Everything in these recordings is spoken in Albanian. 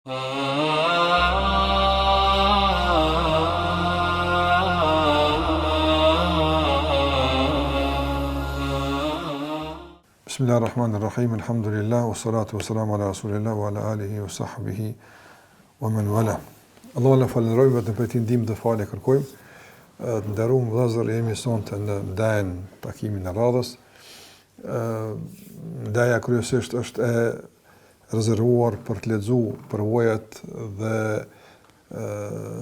Bismillahirrahmanirrahim, alhamdulillah, wa salatu wa salamu ala rasulillah, wa ala alihi, wa sahbihi, wa man wala. Allah në falenrojmë, vetëm për ti ndihmë dhe falë kërkojmë. Të nderuam vëllezër, jemi sonte në ndajën takimin e radhës. Ndaja kryesisht është e rezervuar për të lexuar përvojat dhe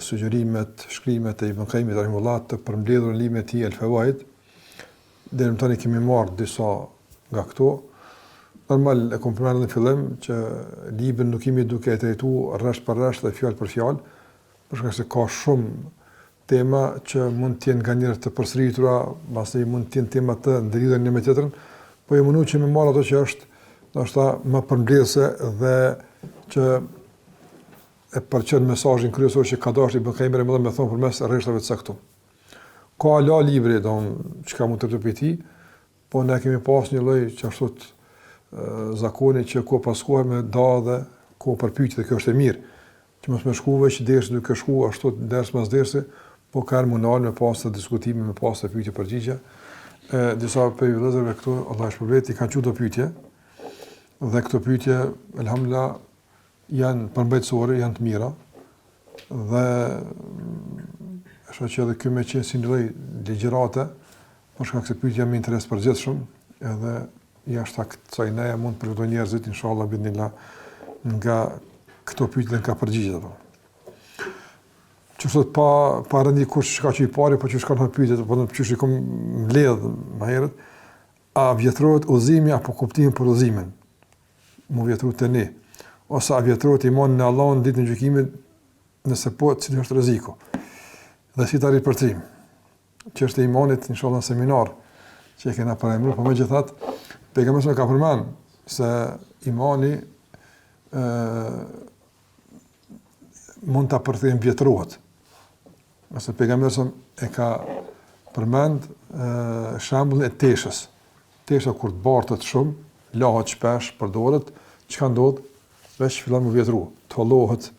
sugjerimet, shkrimet e Ibn Qayyimit rahimahullah të përmbledhur në librin e tij El-Fawaid. Deri më tani kemi marrë disa nga këto. Normal e kam përmendur në fillim që librin nuk kemi duke e trajtuar rresht për rresht dhe fjalë për fjalë, për shkak se ka shumë tema që mund të jenë nganjëherë të përsëritura, pastaj mund të jenë tema të ndërlidhura një me tjetrën, po e mundu që me marr ato që është ndoshta më përmbledhëse dhe që e përqen mesazhin kryesor që ka dashur Ibn Qayyim më thonë përmes rreshtave të caktuara. Ka ala libri don çka mund të përpiti, po ne kemi pas një lloj që ashtu zakoni që ku paskohet me da dhe ku përpyetje, dhe kjo është e mirë. Që mos më shkuve që dersi duke shku ashtu ders pas dersi, po ka mundal me pas të diskutime, me pas të pyetje përgjigje. Disa për vëllezërve këtu, Allah shpërblet, kanë çudo pyetje. Dhe këto pyetje, elhamdullah, janë përmbajtësore, janë të mira. Dhe është që edhe kjo me qenë si një lloj ligjërate, por shkak se pyetja më interes përgjithshëm, edhe jashtë kësaj neja mund të përfitojnë njerëzit, inshallah, bidnillah, nga këto pyetje dhe nga përgjigjet ato. Që sot pa rëndi kush ka që i pari, po që shka në pyetjet, po në që shikom mbledh më herët, a vjetrohet udhëzimi apo kuptimi për udhëzimin? Mu vjetrohet të ne. Ose a vjetrohet imani në Allahun ditën e gjykimit, nëse po, cili është rreziku? Dhe si ta ripërtrim? Që është e imanit, inshallah, në seminar që e kena parajmëruar, po megjithatë, pejgamberi ka përmend se imani mund ta përthejmë vjetrohet. Nëse pejgamberi e ka përmend shembullin e teshës. Tesha kur të bartet shumë, lahet shpesh, përdoret, çka ndodh? Veç fillon të vjetruar, të hollohet,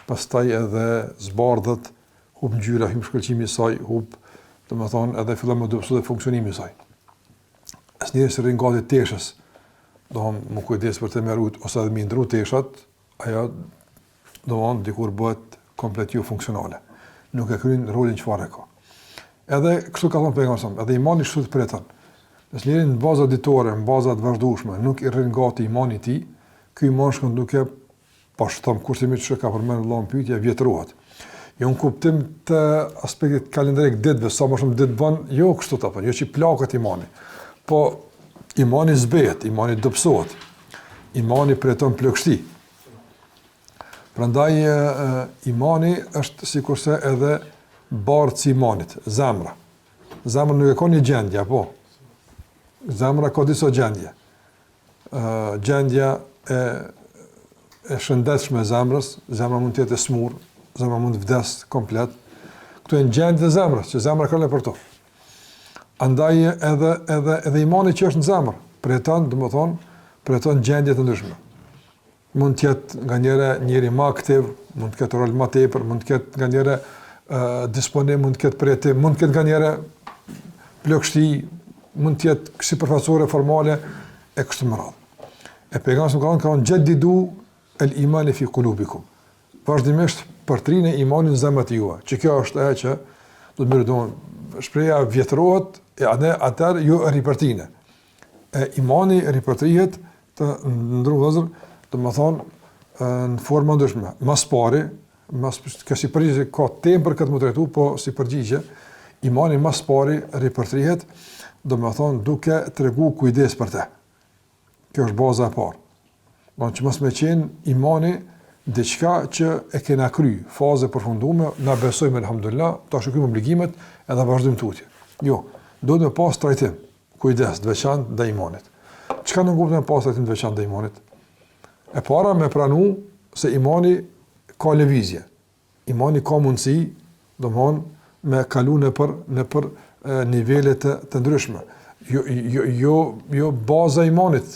pastaj edhe zbardhet, hub ngjyra, hub shkëlqimi i saj, hub, domethënë edhe fillon të dobësohet funksionimi i saj. Asnjëherë se rrin gati teshës, më kujdes për të merrut ose edhe më ndru teshat, ajo domthon dikur bëhet komplet jo funksionale. Nuk e kryen rolin çfarë ka. Edhe kështu ka thënë pejgamberi, edhe imani kështu të preton. Nëse njëri në baza ditore, në baza të vazhdueshme, nuk i rrin gati imani i tij, ky iman shkon duke pashtom kushtimisht që ka përmendur Allahu në pyetje vjetrohet. Jo në kuptim të aspektit kalendarik ditëve, sa më shumë ditë bën, jo kështu apo, jo që plakët imani. Po imani zbehet, imani dobësohet. Imani preton plagështi. Prandaj imani është sikurse edhe bardhë i imanit, zemra. Zemra nuk e ka një gjendje, apo. Zemra ka disa gjendje. Gjendja e shëndetshme e zemrës, zemra mund të jetë e smur, zemra mund të vdes komplet. Këto janë gjendjet e zemrës, që zemra ka për to. Andaj edhe imani që është në zemër, preton gjendje të ndryshme. Mund të jetë nganjëherë njëri më aktiv, mund të ketë rol më tepër, mund të ketë nganjëherë disponim, mund të ketë pritim, mund të ketë nganjëherë plagështi, mund të jetë sipërfaqësore formale e kështu me radhë. E pejgamberi ka thënë jaddidu el-iman fi qulubikum. Vazhdimisht përtrinë imanin në zemrat juaja. Që kjo është ajo që do të mërdon shpreha vjetrohet e atëherë ju ripërtine. Imani ripërtrihet të ndruvëzër, do të thonë në forma ndryshme. Mas pari, ka si përgjigje ka temë për këtë më trajtu, po si përgjigje, imani mas pari ripërtrihet, do të thonë duke tregu kujdes për te. Kjo është baza e parë. Do që mos me qenë imani diçka që e kena kry, faze përfundume, na besojmë elhamdulillah, ta shikojmë obligimet edhe vazhdojmë tutje. Jo, do të pas trajtim, kujdes të veçantë ndaj imanit. Çka do të kuptojmë pas trajtim të veçantë ndaj imanit? E para me pranu se imani ka lëvizje. Imani ka mundësi, domthonë me kalu nëpër nivele të ndryshme. Jo baza e imanit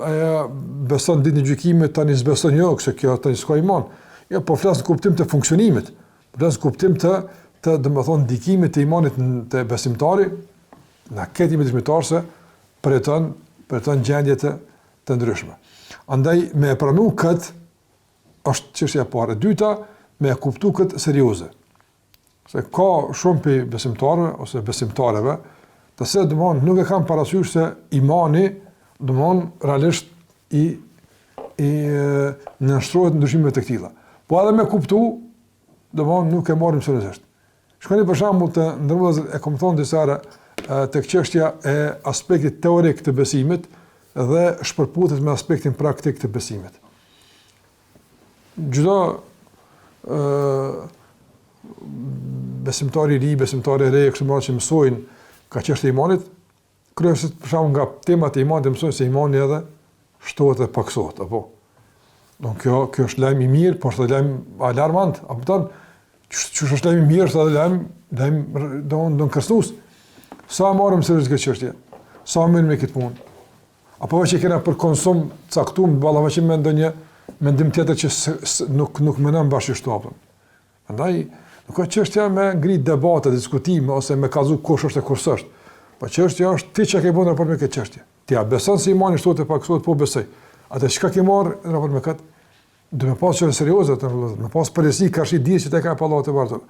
aja beson ditën e gjykimit, tani s'beson jo, se kjo tani s'ka iman. Jo, po flas në kuptim të funksionimit. Flas në kuptim të domethënë ndikimit të imanit te besimtari, na këtë besimtar se përjeton gjendje të ndryshme. Andaj me e pranu këtë është çështja e parë. E dyta, me e kuptu këtë serioze. Se ka shumë për besimtarëve ose besimtareve, të se domthon nuk e kanë parasysh se imani domthon realisht i nënshtrohet ndryshimeve të këtilla. Po edhe me kuptu, domthon nuk e marrim seriozisht. Shkoni për shembull të ndërmjetësit e kam thonë disa herë tek çështja e aspektit teorik të besimit dhe shpërputet me aspektin praktik të besimit. Çdo besimtari i ri, besimtari i re, kështu më që mësojnë ka çështje imanit, kryesisht për shembull nga temat e imanit mësojnë se imani edhe shtohet dhe paksohet, apo. Don kjo është lajm i mirë, por është lajm alarmant, apo ton, çu është lajm i mirë, është lajm don kërcënues. Sa marrim seriozisht këtë çështje? Sa merrem me këtë punë? Apo që kena për konsum caktuar ballafaqim me ndonjë mendim tjetër që nuk mendon bashkë shtopën. Prandaj nuk ka çështja me ngrit debate, diskutime ose me kallzu kush është e kush është. Po çështja është ti çka ke bën raport me këtë çështje. Ti a beson se imani shtohet e paksohet, po besoj. Atë çka ke marr në raport me këtë? Do të pasë serioze të vëllezër, me pas përgjithësi ka shi di se tek ka Allahu te bartun.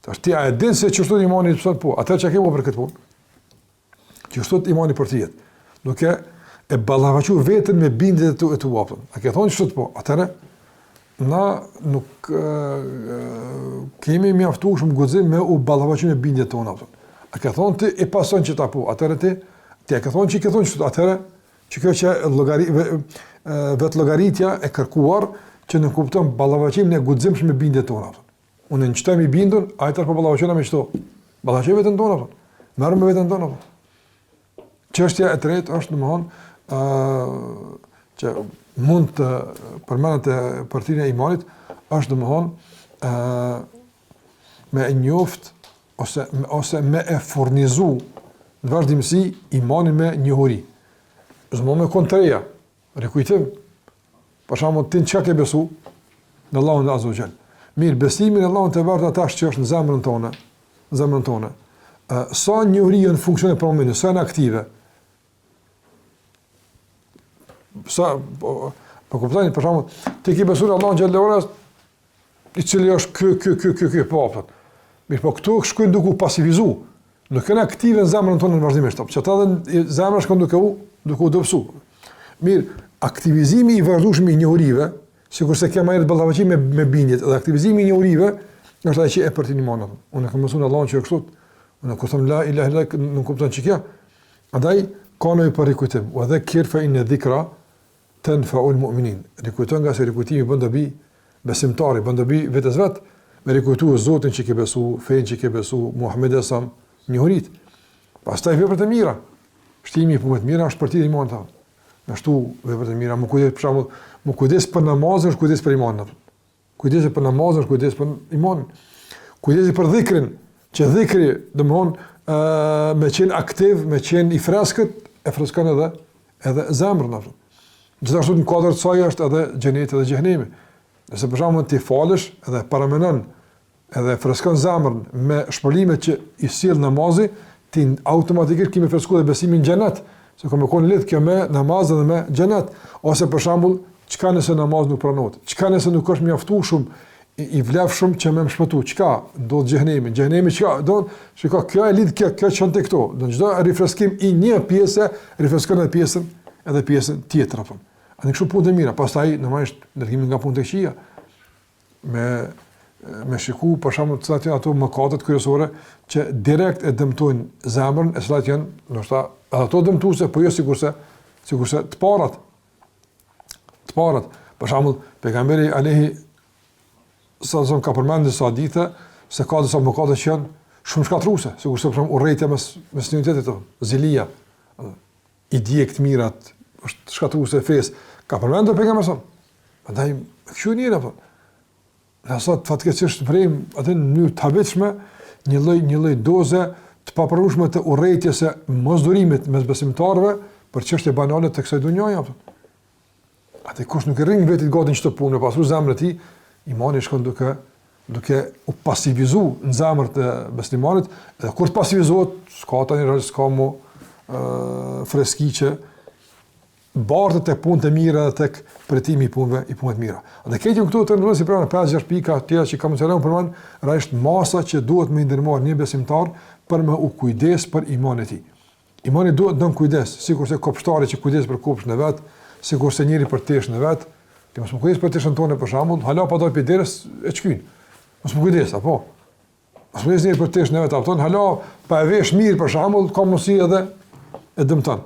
Tash ti a e din se çështja e imanit pse po? Atë çka ke bën për këtë punë? Çështja e imanit për të jetë. Nuk e ballafaqur vetëm me bindjet e tu vapën. A ke thonë çështë po? Atëre na nuk kemi mjaftuar shumë guxim me u ballafaqur me bindjet tona. A ke thonë ti e pason që ta po? Atëre ti e ke thonë që ke thonë çështë. Atëre që kjo që vetë llogaritja e kërkuar që në kupton ballavaqimin e guximshëm me bindjet tona. Unë në çdo mi bindun, ai tërë po ballavaqiona me çto. Ballavaqimet vetën tona. Merrem me vetën tona. Çështja e tretë është domthonë që mund të përmendet partinë e imanit është domthonë me njoft ose me e furnizu në vazhdimsi imanin me njohuri. Zmo me kontreja, rekujtim, për shembull ti çka ke besu në Allahun Azza wa Jall. Mirë, besimin në Allahun te vërtet atash që është në zemrën tonë. Sa njohuri në funksion e momentit, sa në aktive. Sa po kuptoni për shembull, ti ke besuar në Allahun Xhallahu Ala, i cili është ky po. Mirë, po këtu shkojnë duke u pasivizu. Nuk kanë aktive në zemrën tonë në vazhdimisht. Që ata zemra shkon duke u dobësu. Mirë, aktivizimi i vazhdueshëm i njohurive, sikurse kema edhe ballafaqim me bindjet, dhe aktivizimi i njohurive është ajo që e përtin imanin. Unë kam mësuar Allahun që kështu, unë kur them la ilaha illa nuk kupton çka. Andaj ka nevojë për rikujtim. Wa dhakir fa inna dhikra tanfa'ul mu'minin. Rikujton nga se rikujtimi bën dobi besimtari, bën dobi vetes vet, me rikujtuar Zotin që ke besu, fen që ke besu, Muhamedit sa njohurit. Pastaj veprat e mira. Shtimi i punëve të mira është për ti imanit ta. Ashtu veprat e mira, më kujdes për shembull, më kujdes për namazin, është kujdes për imanin. Kujdesi për namazin, është kujdes për imanin. Kujdesi për dhikrin, që dhikri, domthon, me qenë aktiv, me qenë i freskët, e freskon edhe zemrën atë. Gjithashtu në kuadër të saj është edhe xheneti dhe xhehenemi. Nëse për shembull ti falesh edhe paramenon edhe freskon zemrën me shpëlimet që i sill namazi, ti automatikisht kemi freskuar besimin në xhenet, se kam qenë lidh kjo me namazin dhe me xhenet, ose për shembull, çka nëse namaz nuk pranohet? Çka nëse nuk është mjaftueshëm i vlefshëm që më shpëtu? Çka do xhenemi? Xhenemi çka do? Shikoj, kjo e lidh kjo çon tek këto. Do çdo rifreskim i një pjese rifreskon edhe pjesën tjetër apo. A ne kështu punë të mira, pastaj normalisht ndërgimi nga punë të këqija me shiku për shembull të cilat janë ato mëkatet kryesore që direkt e dëmtojnë zemrën, e cilat janë ndoshta ato dëmtuese, po jo sigurisht të parat. Për shembull, pejgamberi alayhi sallam ka përmendur disa hadithe se ka disa mëkate që janë shumë shkatruese, sigurisht për shembull urrëtia mes njëri tjetrit, zilia, i djegt mirat, është shkatruese fesë. Ka përmendur pejgamberi sallam. Prandaj kjo njëra po. Nësot fatkeqësisht vrem atë në mënyrë të habitshme një lloj doze të papranueshme të urrëties së mosdurimit mes besimtarëve për çështje banale të kësaj dhunjaje apo. Atë kush nuk e rrin vetit gati në çdo punë, pasur zemrën e tij, imani shkon duke u pasivizuar në zemrën e muslimanit, dhe kur të pasivizohet, s'ka tani rol, s'ka mo freski që bartë tek punët e mira dhe tek pritimi i punëve të mira. Dhe këtu këtu të ndonëse si pranë 5-6 pika tjera që kam mencionuar përmend, rresht masa që duhet me ndërmarr një besimtar për me u kujdes për imanin e tij. Imani duhet të don kujdes, sikurse kopshtari që kujdes për kopshtën e vet, sikurse njëri për teshën e vet, ti mos më kujdes për teshën tonë për shembull, hala pa dal derës e çkyn. Mos më kujdes apo. Mos më kujdes njëri për teshën e vet, apo hala pa e vesh mirë për shembull, ka mundsi edhe e dëmton.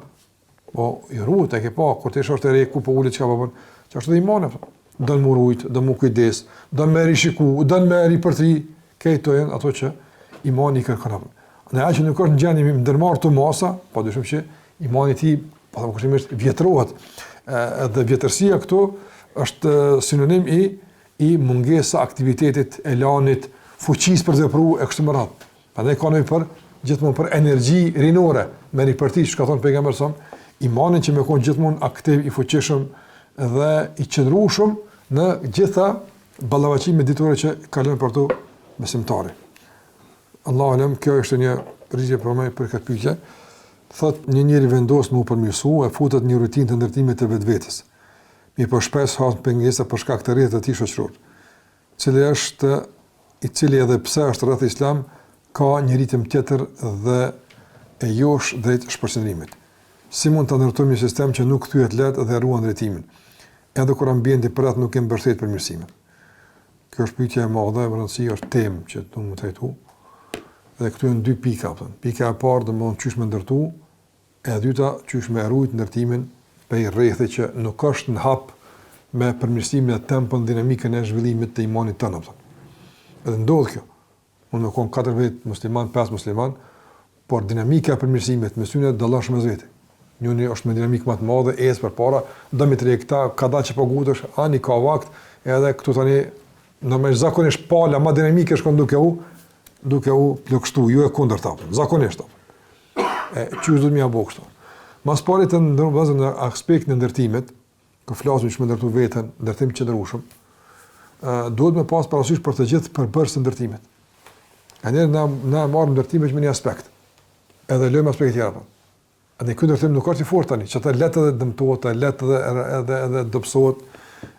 Po i rrut e ke pa, kur ti shosh të re ku po ulet çka po bën. Çfarë do imani? Do të murujt, do më kujdes, do më rishiku, do më ripërtri, këto janë ato që imani kërkon. Në aq që nuk është në gjendje mi ndërmarr të masa, padyshim që imani i tij pasamurisht vjetrohet. Edhe vjetërsia këtu është sinonim i mungesa aktivitetit, elanit, fuqisë për të vepruar e kështu me radhë. Prandaj ka nevojë gjithmonë për energji rinore, me ripërti, çka thon pejgamberi sa, imanin që më kon gjithmonë aktiv, i fuqishëm dhe i qëndrueshëm në gjitha ballavaqimet ditore që kalon për to besimtari. Allahu alem, kjo është një rritje për me për këtë pyetje. Thot një njeri vendos më u përmirësu e futet një rutinë të ndërtimit të vetvetes. Mi po shpesh ha pengesa për shkak të rrjetit të tij shoqëror. I cili edhe pse është rreth Islam ka një ritëm tjetër dhe e josh drejt shpërqendrimit. Si mund të ndërtojmë një sistem që nuk thyet lehtë dhe ruan drejtimin, edhe kur ambienti përreth nuk e mbështet përmirësimin? Kjo është pyetje e madhe, më rëndësi është temë që do të trajtojmë. Dhe këtu janë dy pika, pika e parë do të thonë çysh më ndërtu, e dyta çysh më rujt ndërtimin për rrethë që nuk është në hap me përmirësimin e tempon dinamikën e zhvillimit të imanit tonë. Edhe ndodh kjo. Mund të kon 4 vjet musliman, 5 musliman, por dinamika e përmirësimit me syne dallosh me vetë. Njëri është me dinamikë më të madhe, ecë përpara, do mi tre këta, ka dalë që po gutesh, ani ka vakt, edhe këtu tani normalisht zakonisht pala më dinamike shkon duke u plagështu, ju e kundërta, zakonisht. Çu do të më apo kështu. Mas pari të ndërvazën në aspektin e ndërtimit, ku flasim që më ndërtu veten, ndërtim qëndrueshëm, duhet me pas parasysh për të gjithë përbërës të ndërtimit. Na marrim ndërtimin me një aspekt, edhe lëmë aspekte tjera. Edhe ky ndërtim nuk është i fortë tani, që ata letë edhe dëmtohet, letë edhe dobësohet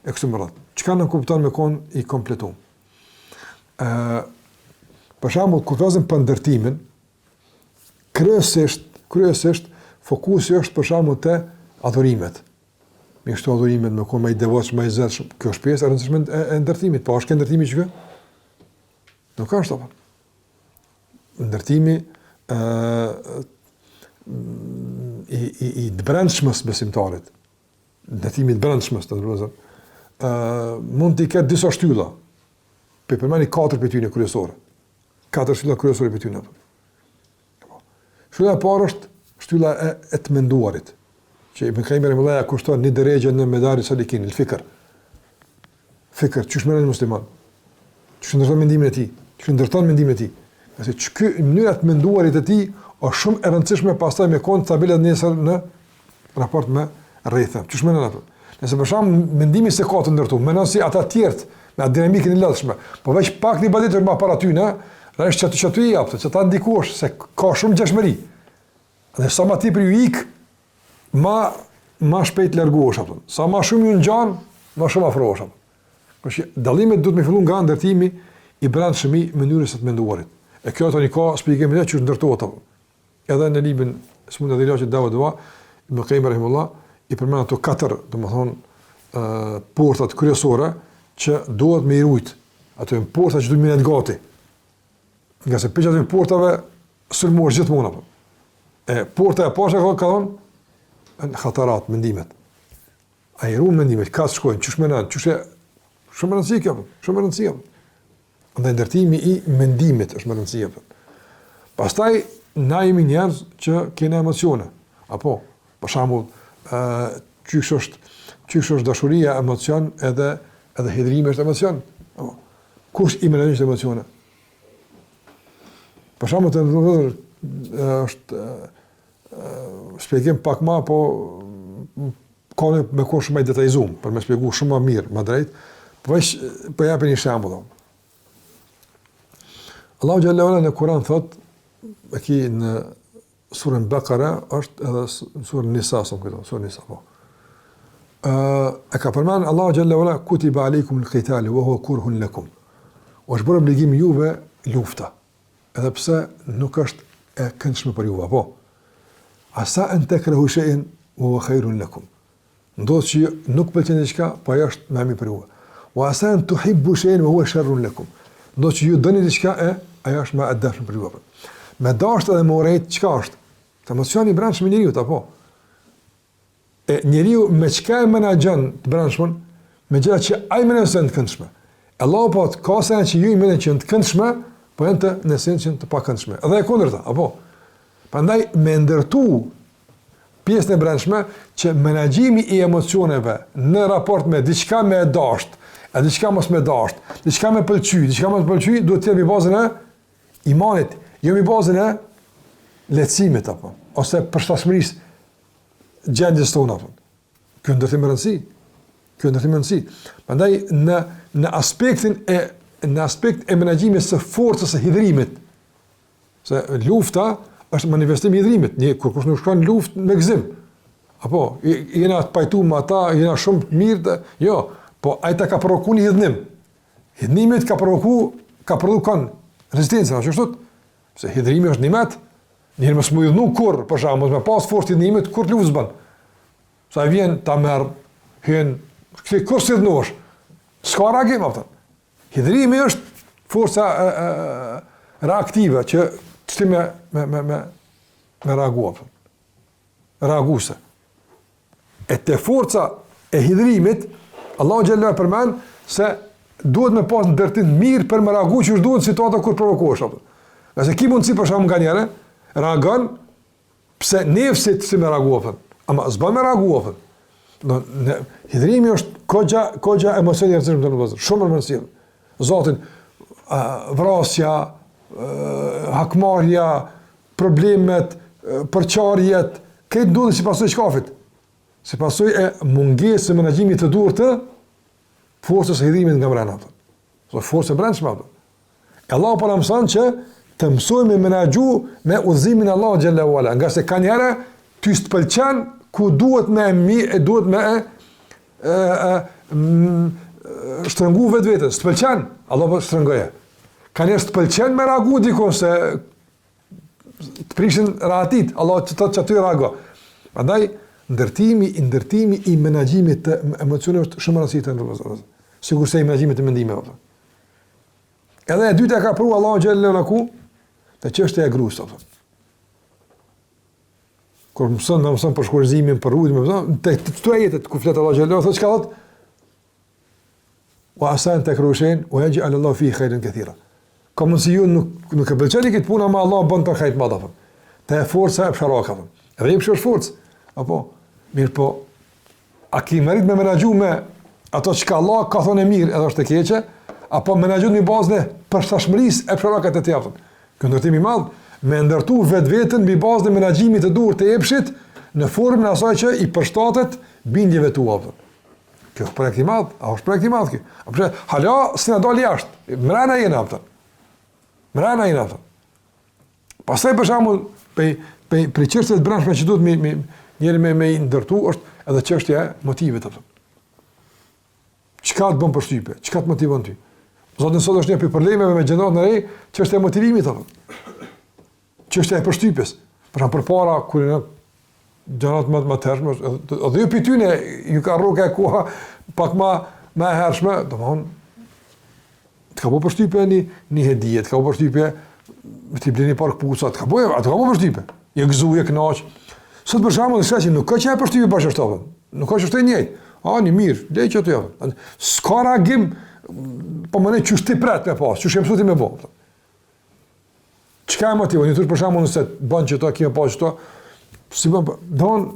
e kështu me radhë. Çka nuk kupton me kon i kompletuar. Për shembull, kur flasim për ndërtimin, kryesisht fokusi është për shembull te adhurimet. Me këto adhurimet me kon më i devotshëm, më i zotshëm. Kjo është pjesë e rëndësishme e ndërtimit, po është ndërtimi që nuk është apo. Ndërtimi i brendshmës besimtarit. Ndërtimi i brendshmës të vëllezër. Mund të ketë disa shtylla. Përmendni 4 prej tyre kryesore. 4 shtylla kryesore për ty në. Shtylla e parë është shtylla e të menduarit, që Ibn Qayyim rahimahullah kushton një drejtë në Medaris Salikin, el-fikr. Fikr, çish merren musliman. Çish ndërton mendimin e tij, çish ndërton mendimin e tij. Qase çka mënyra të menduarit e tij është shumë e rëndësishme pastaj me kon stabilet nesër në raport me rrethën. Çish mendon ato? Nëse për shembull mendimi se ka të ndërtuar, mendon si ata të tjerë me dinamikën e lëndshme, po veç pak një baditur më para ty, rresh çatu i japtë, që ta ndikosh se ka shumë gjashmëri. Dhe sa më tepër ju ik, më shpejt largohesh apo. Sa më shumë ju ngjan, më shumë afrohesh. Kështu dallimet duhet të filluan nga ndërtimi i brendshëm i mënyrës së të menduarit. E kjo tani ka shpjegim edhe që ndërtohet apo. Edhe në librin Smunat e Ilaçit Dawud Ibn Qayyim rahimullah i përmend ato 4, domethënë portat kryesore që duhet me i rujt. Ato janë porta që duhet me net gati. Nga se për çdo portave sulmosh gjithmonë apo. Porta e poshtë ka thonë në khatarat, mendimet. Ai ruan mendimet, ka shkojnë, çish mendon, çish shumë rëndësi kjo, shumë rëndësi. Andaj ndërtimi i mendimit është më rëndësi. Pastaj na jemi njerëz që kemi emocione. Apo, për shembull, çish është dashuria emocion edhe hidrimi është emocion. Apo, kush i menaxhon këto emocione? Për shembull, është shpjegim pak ma, po ka me konë shumë e detajzum, për me shpjegu shumë më mirë, më drejt, po japë një shembull. Allahu xhallahu ala në Kur'an thot, aki në surën Bakara, është edhe në surën Nisa, surën Nisa, po. E ka përmanë Allahu xhallahu ala kutiba aleikum al-qitalu wa huwa kurhun lakum. O është bërë obligim juve lufta, edhe pse nuk është e këndshme për juve, po. Asa an takrahu shay'an wa huwa khairun lakum. Ndodh që nuk pëlqen diçka, po ajo është më e mirë për juve. Wa asa an tuhibbu shay'an wa huwa sharrun lakum. Ndodh që ju doni diçka, ajo është më e dashur për juve. Me dashur dhe me urrejt çka është? Të emocioni i brendshëm i njeriu, apo? E njeriu me çka e menaxhon të brendshmën, me gjëra që ai menaxhon të këndshme. Allahu po ka sa që ju i menaxhon të këndshme, po janë të në esencën të pakëndshme. Edhe e kundërta, apo? Prandaj me ndërtu pjesën e brendshme që menaxhimi i emocioneve në raport me diçka me dashur, a diçka mos me dashur, diçka me pëlqy, diçka mos pëlqy, duhet të jetë mbi bazën e imanit, jo mbi bazën e lehtësimit apo ose përshtatshmërisë gjendjes tonë apo. Kjo ndërtim rëndësi. Prandaj në aspekt e menaxhimit së forcës së hidhrimit, se lufta është manifestim i hidhrimit, kur kush nuk shkon në luftë me gëzim. Apo jena të pajtuar me ata, jena shumë të mirë, jo, po ai ta ka provokuar një hidhnim. Hidhnimit ka provokuar rezistencën, ashtu. Se hidhrimi është nimet, njëherë mos më hidhnu kur, për shembull, me pas forcë hidhnimit kur luftë bën. Sa vjen ta merr, hyn, këtë kur si hidhnosh. S'ka reagim atë. Hidhrimi është forca reaktive që ti me reaguar. Reaguese. E te forca e hidhrimit, Allahu xhallahu përmend se duhet me pas ndërtim mirë për me reaguar që duhet situata kur provokohesh apo. Nëse ki mundsi për shkak nganjëre, reagon pse nefsit si me reaguar, ama s'bën me reaguar. Hidhrimi është kogja emocioni i rëndësishëm të vëllezër, shumë e rëndësishme. Zotin vrasja, hakmarrja, problemet, përçarjet, këtë ndodhin si pasojë e shkafit. Si pasojë e mungesës së menaxhimit të duhur të forcës së hidhrimit nga brenda. So forca brendshme. Allahu po na mëson që të mësojmë me menaxhu me udhëzimin e Allahut xhallahu ala, nga se kanë herë ty s'pëlqen ku duhet me shtrëngu vetveten, s'pëlqen, Allah po shtrëngoje. Kanë njerëz të pëlqen me reagu dikon se të prishin rahatit, Allah që të që aty reago. Prandaj ndërtimi i menaxhimit të emocioneve është shumë rëndësishëm të ndërtohet. Sigurisht i menaxhimit të mendimeve. Edhe e dyta ka pru Allahu xhallahu ala te çështja e gruas apo. Kur mëson për shkurzimin, për rrugën, te këto jetet ku flet Allahu xhallahu thotë çka thotë? Wa asan takrushin wa yaj'al Allahu fi khairin katira. Como se ju nuk e pëlqeni këtë punë, ama Allah bën të khajt madh apo. Te forca e psharaka apo. Edhe pse është forcë, apo mirë po a ki merit me menaxhu me ato që Allah ka thonë mirë edhe është e keqe, apo menaxhu në bazën e përshtatshmërisë e psharakat e tij apo. Ky ndërtim i madh me ndërtu vetveten mbi bazën e menaxhimit të duhur të epshit në formën e asaj që i përshtatet bindjeve tua apo. Kjo është projekt i madh, është projekt i madh kjo. Apo hala s'na dal jashtë, mbrana jena apo. Mbrana jena apo. Pastaj për shembull, për çështjet e brendshme që duhet njëri me ndërtu është edhe çështja e motivit apo. Çka të bën përshtypje? Çka të motivon ty? Zotin sot është një për problemeve me gjendat në re, çështja e motivimit apo. Çështja e përshtypjes. Për shembull përpara kur në gjendat më të hershme, edhe ju pyetyn ju ka rroka e koha pak më e hershme, domthon të ka po përshtypje një hedije, të ka po përshtypje ti bleni park puca, të ka po përshtypje. Je gëzuar, je kënaq. Sot për shembull, që nuk ka çaj përshtypje bashkështove. Nuk ka çështë njëjtë. Ani mirë, lej që ato javë. S'ka reagim, po më ne çu ti pret me pas, çu shem suti me bë. Çka e motivon? Ju për shembull nëse bën që to kimë pas çto, si bën, don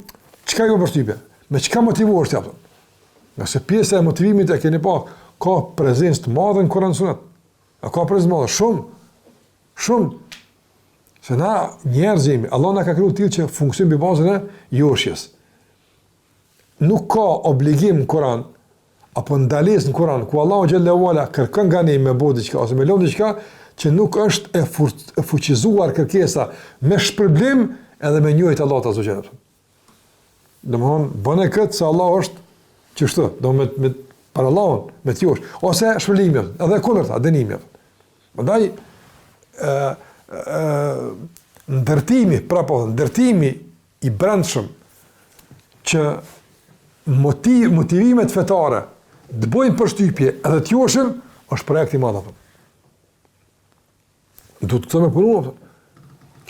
çka ju përshtypje? Me çka motivohesh ti apo? Nëse pjesa e motivimit e keni pa, ka prezencë të madhe në Kur'an Sunet. A ka prezencë madhe shumë. Se na njerëzimi, Allah na ka kriju tillë që funksion mbi bazën e joshjes. Nuk ka obligim në Kur'an apo ndalesë në Kur'an ku Allahu xhallahu ala kërkon nga ne me bëu diçka ose me lëm diçka që nuk është e fuqizuar kërkesa me shpërblim edhe me njëjtë Allahut azza xhallahu. Domthon bëne këtë se Allah është çështë, do me për Allahun, me të josh, ose shpëlimi, edhe kundërta, dënimi. Prandaj ndërtimi i brendshëm që motivimet fetare të bëjnë përshtypje edhe të joshin është projekt i madh. Do të them punu.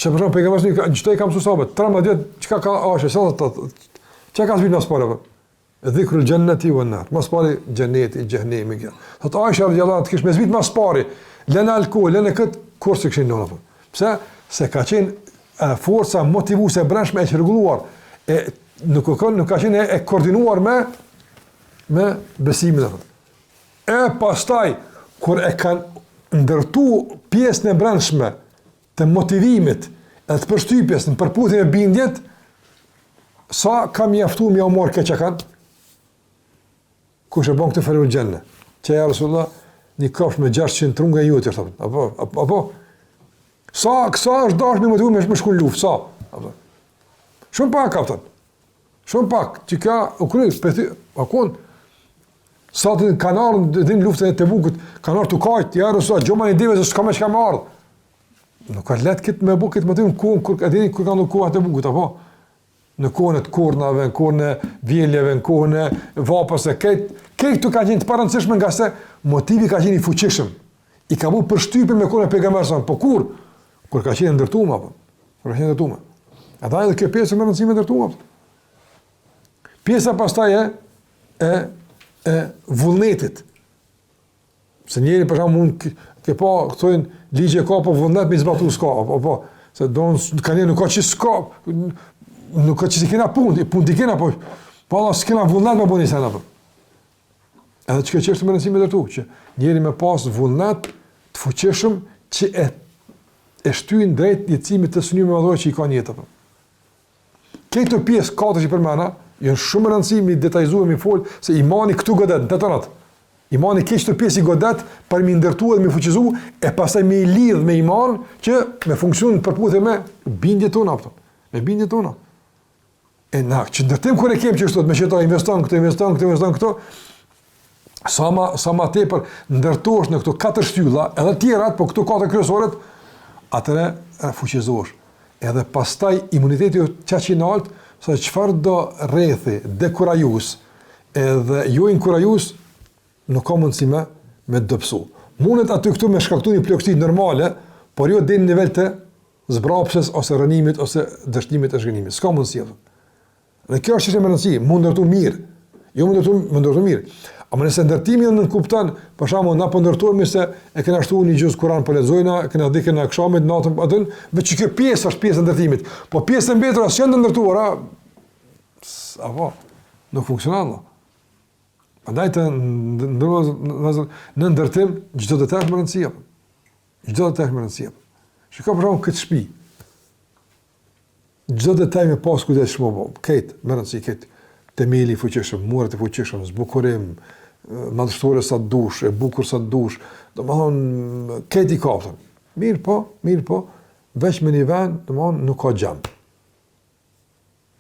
Çfarë për shembull pejgamberi çdo i ka mësuar sahabët 13 vjet çka ka ashë sa çka ka zgjidhur në sporave. Dhikrul jannati wan nar. Mos pari xheneti, xhenemi. Ato Aisha radhiyallahu anha kish me zvit mas pari, lënë alkool, lënë kët kurse kishin ndonë. Pse? Se ka qenë forca motivuese e brendshme e çrregulluar e nuk ka qenë e koordinuar me besimin atë. E pastaj kur e kanë ndërtu pjesën e brendshme të motivimit e të përshtypjes në përputhje me bindjet, sa ka mjaftuar më umor këtë që kanë? Kush e bën këtë falur xhennë? Që ja Rasulullah një kafsh me 600 trunga jutë thotë. Apo sa është dash me motivu me shku në luftë, sa? Apo. Shumë pak kapten. Shumë pak, që ka u kry, akon sa të kanar në luftën e Tebukut, kanar të kajt, ja Rasulullah, gjoma një dive se s'ka me shka me ardhë. Nuk ka letë këtë me bu këtë motivim kur ka në kohë e Tebukut, apo? Në kohën e të kornave, në kohën e vjeljeve, në kohën e vapës, këtë të ka qenë të parëndësishme nga se motivi ka qenë i fuqishëm. I ka bu përshtypje me kohën e pejgamberit, po kur ka qenë ndërtuar apo? Kur ka qenë ndërtuar. Edhe edhe kjo pjesë më rëndësishme ndërtuar. Pjesa pastaj e vullnetit. Se njëri për shembull mund ke pa thonë ligje ka po vullnet me zbatu s'ka, apo se don kanë nuk ka çis s'ka. Nuk ka qësi kena punë t'i kena, po Allah s'kena vullnet me bëni sen, apo. Edhe që është të më rëndësime dërtu, që njeri me pas vullnet të fuqeshëm që e shtyjnë drejt jetësimit të sënjë me madhore që i ka njëtë, apo. Këtë pjesë katër që përmena, jënë shumë rëndësimi, detajzuem i folë, se imani këtu godet, në të tërat. Imani këtë pjesë i godet, për mi ndërtu edhe mi fuqizu, e pasaj me i lidh me iman, që me funksion përputhe me bindje tona, apo. Me bindje tona. E na, që ndërtim kër e kemë që shtot, me që ta investon këto, sa ma tepër ndërtosh në këto 4 shtylla, edhe tjerat, po këto 4 kryesoret, atëre fuqizosh. Edhe pastaj imuniteti qaqinalt, sa qëfar do rrethi, dekurajus, edhe jo inkurajus, nuk ka mundësi me dëpsu. Mundet aty këtu me shkaktu një plagështi normale, por jo dhe në nivel të zbrapses, ose rënimit, ose dështimit e shgënimit. S'ka mundësi. Dhe kjo është që më rëndësi, mund ndërtu mirë. Jo mund ndërtu mirë. Ama nëse ndërtimi në kupton, për shembull, na po ndërtohemi se e kena shtuar një gjuz Kur'an po lexojna, kena dhikën në akşamit, natën atë, veç kjo pjesë është pjesë e ndërtimit. Po pjesë e mbetura s'janë të ndërtuara, apo nuk funksionon. Prandaj në ndërtim çdo detaj më rëndësi. Çdo detaj më rëndësi. Shikoj për shembull këtë shtëpi. Çdo detaj me pas kujdes shumë, këtë më rëndësi këtë. Temeli i fuqishëm, muret e fuqishëm, zbukurim, madhështore sa dush, e bukur sa dush, domethënë këtë i kapën. Mirë po, veç me një vend, domethënë nuk ka xham.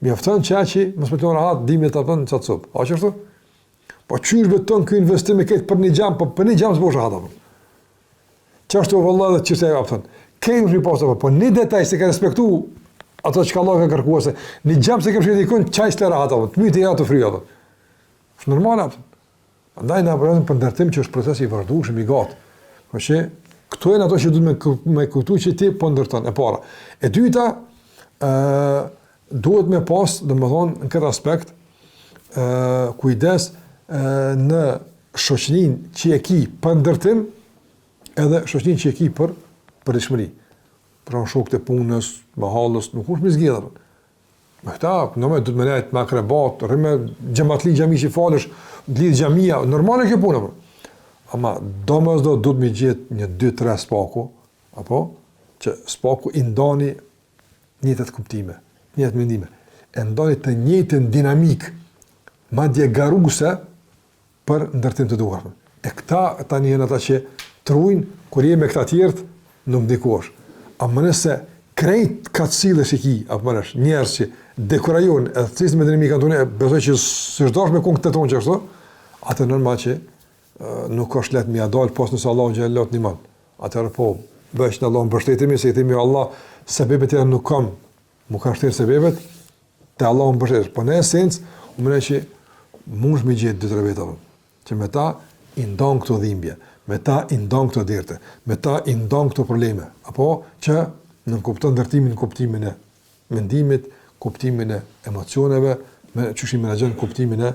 Mjafton çaqi, mos më thonë rahat, dimjet ta bën çat cop. A qështu? Po çysh beton ky investim e këtë për një xham, po për një xham s'bosh rahat apo. Çashtu vallahi çështë e kapën. Kënë më pas po një detaj se ka respektu ato që ka Allah ka kërkuar se një xham se kemi shëdikun çaj të rahat apo. Myti ja të fryja apo. Është normal apo. Andaj na bëjmë për ndërtim që është proces i vazhdueshëm i gat. Po që këto janë ato që duhet me kuptuar që ti po ndërton e para. E dyta, duhet me pas, domethënë në këtë aspekt, kujdes në shoqërinë që e ki për ndërtim, edhe shoqërinë që e ki për përshmëri. Pra shokët e punës, mahallës, nuk është me zgjedhë. Me këta, nëme du të me nejtë me akrebat, rrime gjematli gjami që i falësh, lidhë gjamia, normale kjo punë. Ama, do të me gjithë një 2-3 spaku, apo, që spaku i ndani njëjtat kuptime, njëjtat mendime, e ndani të njëjtën dinamik, madje garuese për ndërtim të duhur. E këta tani janë ata që trujnë kur je me këta tjerët nuk ndikosh. A më nëse krejt ka cilësh i ki, apo më nësh, njerës që dekurajojnë edhe të cisë me dinamika në tonë, besoj që së shdash me kongë të tonë që ashtu, atë normal që nuk është letë mi adalë pas nëse Allah në gjellat një manë. Atërë po, veç në Allah në bështetimi, se i themi Allah, sebebet e nuk kam, mu kanë shtirë sebebet, te Allah në bështetimi. Po në esencë, u mëne që mund shme gjithë dy të rebetave, që me ta i ndonë këto dhimbje, me ta i ndonë këto dirte, me ta i ndonë këto probleme, apo që në kupton ndërtimin në kuptimin e mendimit, kuptimin e emocioneve, me çështje menaxhon kuptimin e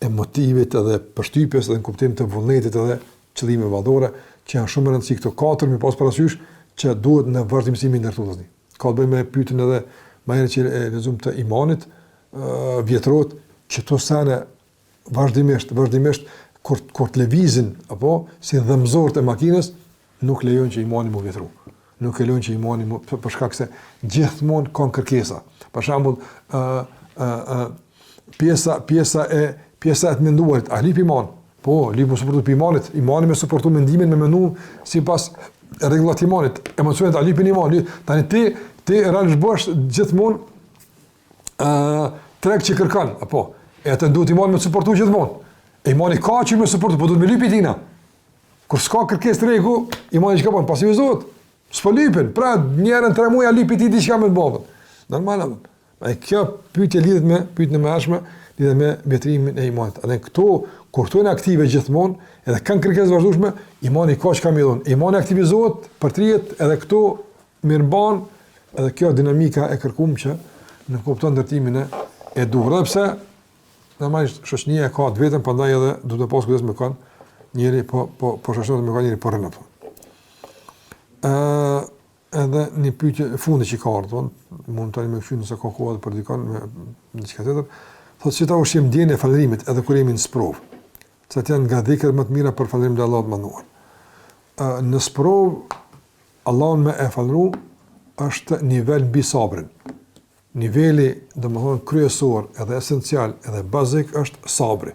emotivit edhe përshtypjes edhe në kuptimin të vullnetit edhe qëllime vallëdore, që janë shumë rëndësishme këto katër, mi pas parasysh që duhet në vazhdimsi mi ndërtuesni. Ka të bëjë me pyetjen edhe më herë që e lexuam të imanit, vjetrohet që to sane vazhdimisht kur të lëvizin apo si dhëmzorët e makinës nuk lejojnë që imani mu vjetru. Nuk e lejojnë që imani mu për shkak se gjithmonë kanë kërkesa. Për shembull, pjesa e të menduarit, a lip iman? Po, lip mu suportu për imanit, imani me suportu mendimin, me menu sipas rregullat e imanit, emocionet a lipin iman. Tani ti realisht bësh gjithmonë treg që kërkan, apo e atë duhet imani me suportu gjithmonë. E imani ka që me suportu, po duhet me lypi tina. Kur s'ka kërkes të regu, imani që ka përnë, pasivizohet. S'po lypin, pra njerën 3 muja lypi ti diçka me të bëvën. Normal, kjo pyetje lidhet me pyetjen e mëhershme, lidhet me vjetrimin e imanit. Edhe këto, kur këto janë aktive gjithmonë, edhe kanë kërkesë vazhdueshme, imani ka që ka më dhon. Imani aktivizohet, përtrihet, edhe këto mirëmban, edhe kjo dinamika e kërkuar që në kupton ndërtimin e duhur. Edhe pse normalisht shoqënia ka të vetën, prandaj edhe duhet të pas kujdes me kanë njëri po shoqërohet me kanë njëri po rënë. Edhe një pyetje fundi që ka ardhur, mund tani më kthyn nëse ka kohë për dikon me diçka tjetër. Thotë se ta ushim ndjenjën e falërimit edhe kur jemi në sprov. Se janë nga dhikrat më të mira për falërimin e Allahut mënduar. Në sprov Allahun me e falëru është nivel mbi sabrin. Niveli, domethënë kryesor, edhe esencial, edhe bazik është sabri.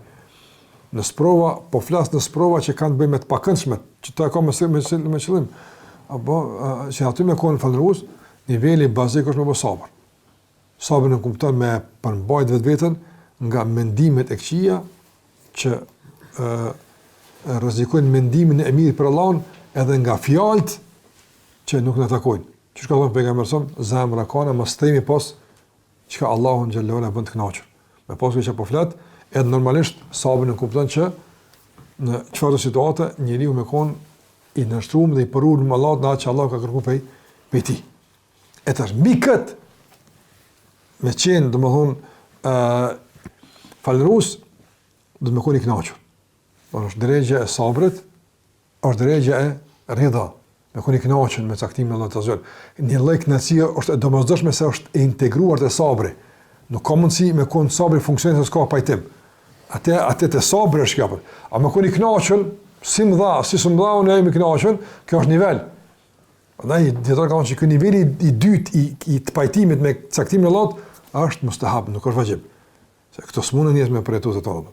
Në sprova, po flas në sprova që kanë të bëjnë me të pakëndshme, që ta ka me qëllim. Apo që aty me kohën falërues, niveli bazik është me bo sabër. Sabër në kupton me përmbajt vetveten nga mendimet e këqija që rrezikojnë mendimin e mirë për Allahun, edhe nga fjalët që nuk na takojnë. Që ka thënë pejgamberi son, zemra kanë mos themi pas çka Allahun xhallahu ala bën të kënaqur. Me pas që po flet, edhe normalisht sabër në kupton që në çfarë situate njeriu me kon i nështruar dhe i përur në Allah në atë që Allah ka kërkuar prej tij. E tash mbi kët me qenë domethënë falërues do të më koni i kënaqur. Është drejja e sabrit, është drejja e ridha. Me koni i kënaqur me caktimin e Allahut azza. Një lloj kënaqësie është e domosdoshme se është e integruar te sabri. Nuk ka mundësi me kon sabri funksionon se s'ka pajtim. Atë te sabri është kjo. A me koni i kënaqur si më dha, si së më dha, unë e më kënaqur, kjo është nivel. Prandaj dietar ka thënë që ky niveli i dytë i të pajtimit me caktimin e Allahut është mustahab, nuk është vajib. Se këto s'mundën njerëz me përjetues të tona.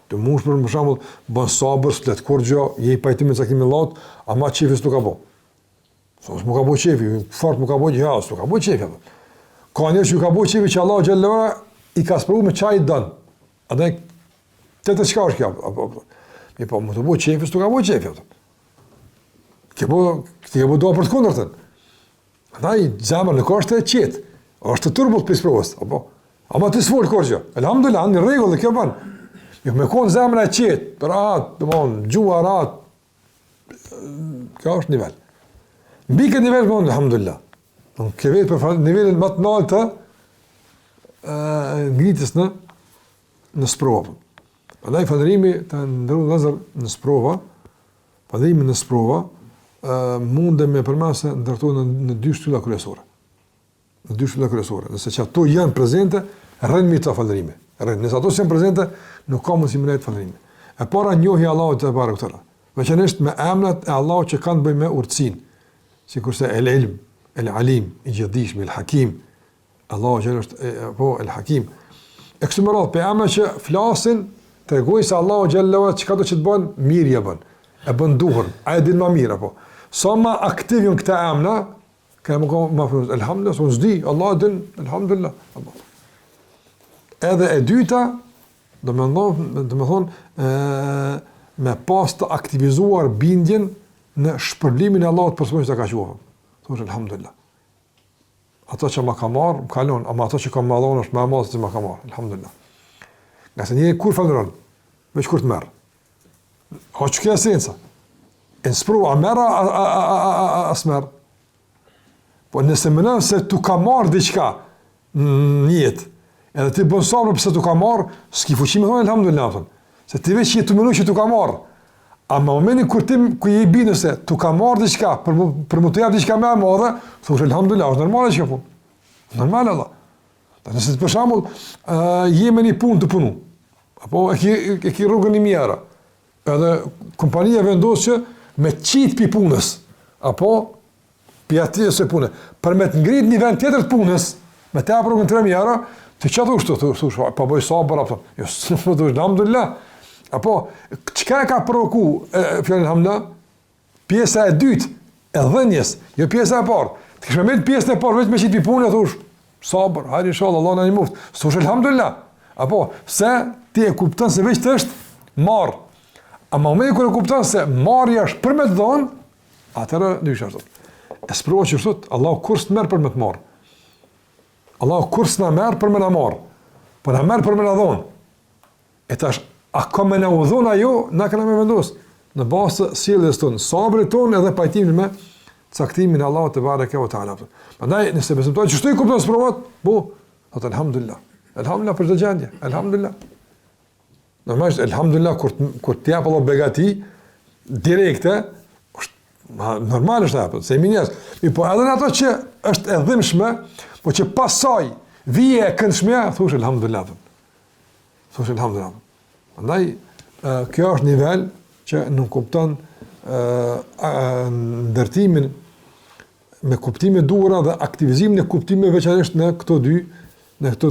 Të mund për shembull bën sabër, s'let kur gjë, je i pajtimit me caktimin e Allahut, ama çifis nuk ka bë. Sos nuk ka bë çifi, fort nuk ka bë gjë, nuk ka bë çifi. Ka njerëz që ka bë çifi që Allahu xhallahu i ka sprovuar me çaj don. A dhe të çka është kjo? Mi po, më të bu qefis, të ka bu qefis. Ti ke bu do për të kundërtën. Ndaj, zemër nuk është e qetë, është të turbut për sprovës. Ama të sfolë kërgjë. Elhamdulillah, në regullë dhe kjo banë. Jo me konë zemër e qetë, për atë, gjua ratë, kjo është nivel. Mbi këtë nivel, elhamdulillah. Ke vetë për nivelin më të nalë të ngritës në sprovë. Andaj falërimi të ndërru dhezër në sprova, falërimi në sprova, mundem me përmase ndërtu në 2 shtylla kryesore. Në 2 shtylla kryesore. Nëse që ato janë prezente, rënë mi të falërimi. Nëse ato janë prezente, nuk ka mundësi më nejtë falërimi. E para njohi Allahut të barë këtëra. Veçanisht me emnat e Allahut që kanë të bëjnë me urtësin. Si kurse el ilm, El Alim, i gjithdijshëm, El Hakim. Allahu xhallahu është El Hakim. E kështu me radhë, pe emra që flasin, tregojnë se Allahu xhallahu çka do që të bën, mirë ja bën. E bën duhur, ai din më mirë apo. Sa më aktiv janë këta emra, kemë më fund. Elhamdulillah, unë s'di, Allah din, elhamdulillah. Allah. Edhe e dyta, do me thonë, me pas të aktivizuar bindjen në shpërblimin e Allahut për së që të ka quafëm. Thosh, elhamdulillah. Ato që ma ka marë, më kalon, ama ato që ka më adhonë është më madhë që ma ka marë, elhamdulillah. Nga se njëri kur falëron, veç kur të merë. O që kjo esenca? E nëspru, a merë, a s'merë? Po nëse mënën se tu ka marë diqka në jetë, edhe ti bën sabrë pëse tu ka marë, s'ki fuqime thonë, elhamdulillah, se ti veç që tu mënu që tu ka marë. A më momentin kur ti ku je i bindur se tu ka marrë diçka për më të jap diçka më e madhe, thosh elhamdulillah, është normale çka punë. Normale Allah. Nëse për shembull jemi në punë të punu, apo e ke rrugën e mirë. Edhe kompania vendos që me qit pi punës, apo pi atje se punë, për me të ngrit një vend tjetër të punës, me të hap rrugën 3 mijëra, ti çfarë thosh, po bëj sabër apo. Jo, thosh elhamdulillah. Apo, qëka ka provoku, fjallin hamdulillah, pjesa e dytë, e dhënjes, jo pjesa e parë. Të kishme me të pjesën e parë, veç me qitë pi punë, e thush, sabër, hajri inshallah, Allah në një muftë, së thush elhamdulillah. Apo, se ti e kuptën se veç të është marë. A ma me kër e kuptën se marja është për me të dhonë, atërë dyshë është. E së provo që është, Allah kur së të merë për me të marë. Allah kur së në merë për me në marë. Për në merë për me në dhonë. E tash, a ka me në udhon ajo, na këna me vendosë, në basë sjelljes tonë, sabrit tonë edhe pajtimin me caktimin e Allahut te bareke ve teala. Prandaj nëse besimtari që shtoj kupton sprovat, po, thot elhamdulillah. Elhamdulillah për çdo gjendje. Elhamdulillah. Normalisht elhamdulillah kur të jap Allah begati direkte, normal është apo, se minjes. Po edhe ato që është e dhimbshme, po që pasaj vije e këndshmja, thosh elhamdulillah. Thosh elhamdulillah. Andaj, kjo është nivel që nuk kupton ndërtimin me kuptime duhura dhe aktivizimin e kuptime veçanërisht në këto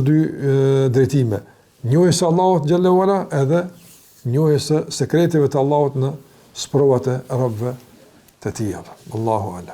dy drejtime. Njohjes së Allahut xhallahu ala edhe njohjes së sekreteve të Allahut në sprovat e robëve të tij. Allahu ala.